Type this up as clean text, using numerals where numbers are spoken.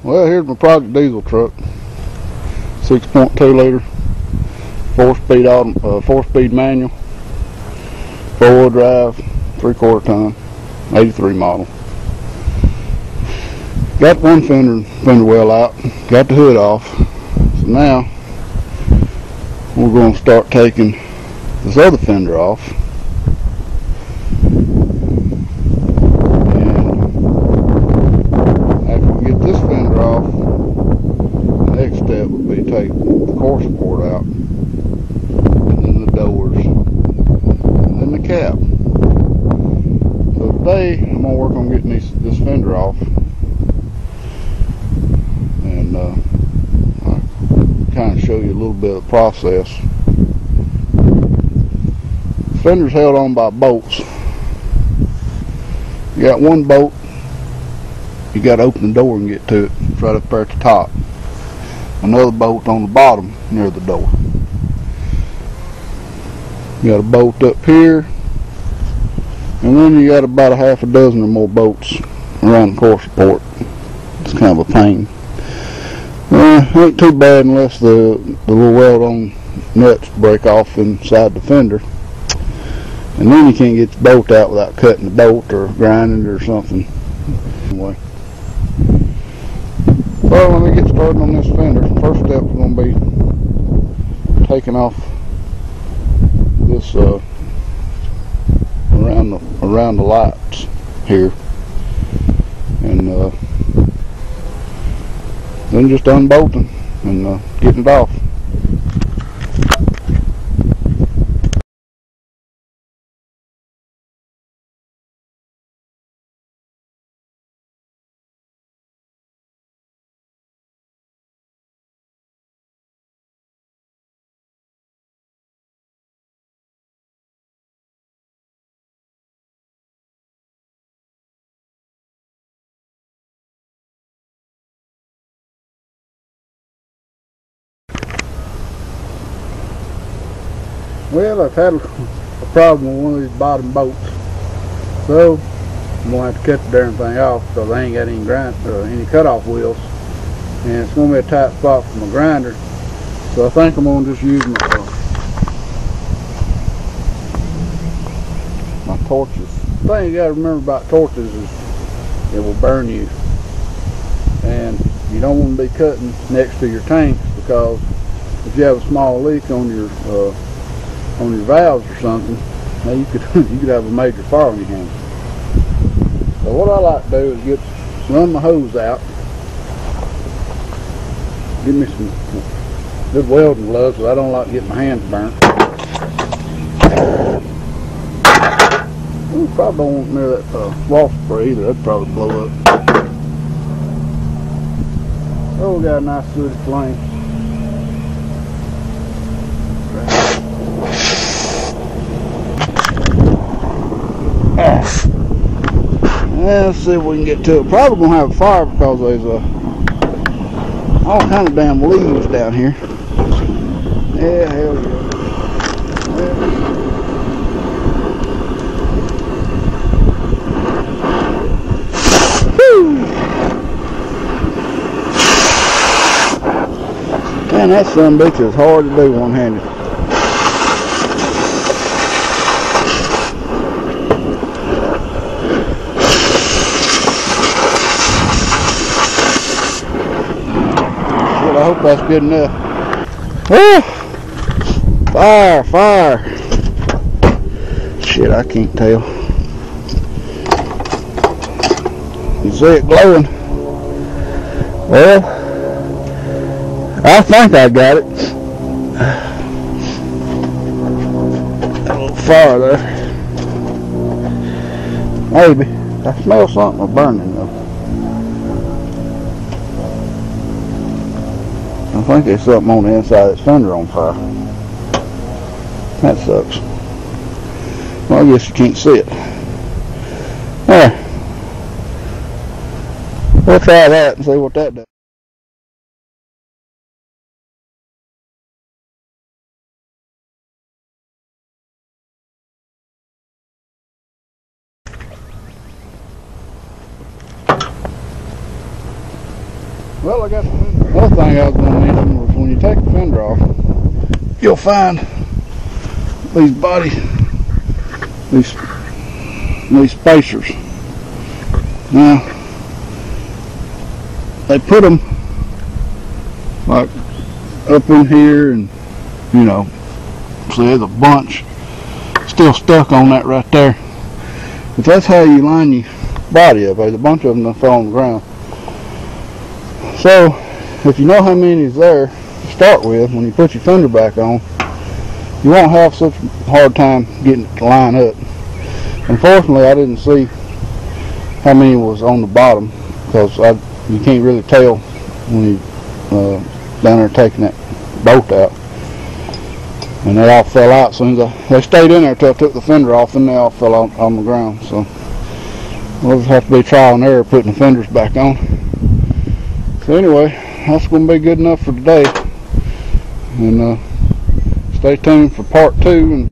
Well, here's my project diesel truck. 6.2 liter, 4-speed manual, 4-wheel drive, 3/4 ton, 83 model. Got one fender well out, got the hood off. So now we're going to start taking this other fender off. Step would be take the core support out, and then the doors, and then the cap. So today I'm gonna work on getting this fender off, and I'll kind of show you a little bit of the process. The fender's held on by bolts. You got one bolt, you got to open the door and get to it. It's right up there at the top. Another bolt on the bottom near the door. You got a bolt up here, and then you got about a half a dozen or more bolts around the core support. It's kind of a pain. Ain't too bad unless the little weld-on nuts break off inside the fender, and then you can't get the bolt out without cutting the bolt or grinding it or something. Anyway. Well, let me get started on this fender. First step is going to be taking off this around the lights here, and then just unbolting and getting it off. Well, I've had a problem with one of these bottom bolts, so I'm going to have to cut the darn thing off because I ain't got any cutoff wheels, and it's going to be a tight spot for my grinder. So I think I'm going to just use my torches. The thing you got to remember about torches is it will burn you, and you don't want to be cutting next to your tanks, because if you have a small leak on your valves or something, now you could have a major fire on your hands. So what I like to do is run my hose out, give me some good welding gloves, because I don't like getting my hands burnt. Ooh, probably don't want near that wall spray either. That'd probably blow up. Oh, we got a nice sooty flame. Let's see if we can get to it. Probably gonna have a fire because there's all kind of damn leaves down here. Yeah, hell yeah. Whew. Man, that son bitch is hard to do one-handed. I hope that's good enough. Woo! Fire! Shit, I can't tell. You see it glowing? Well, I think I got it. A little fire there. Maybe. I smell something burning though. I think there's something on the inside of this fender on fire. That sucks. Well, I guess you can't see it. There. We'll try that and see what that does. Well, I got the fender. Another thing I was going to mention was when you take the fender off, you'll find these these spacers. Now, they put them like up in here, and you know, so there's a bunch still stuck on that right there. But that's how you line your body up. There's a bunch of them that fall on the ground. So if you know how many is there to start with, when you put your fender back on, you won't have such a hard time getting it to line up. Unfortunately, I didn't see how many was on the bottom, because you can't really tell when you down there taking that bolt out. And they all fell out as soon as they stayed in there until I took the fender off, and they all fell on the ground. So we'll just have to be trial and error putting the fenders back on. So anyway, that's going to be good enough for today. And stay tuned for part 2.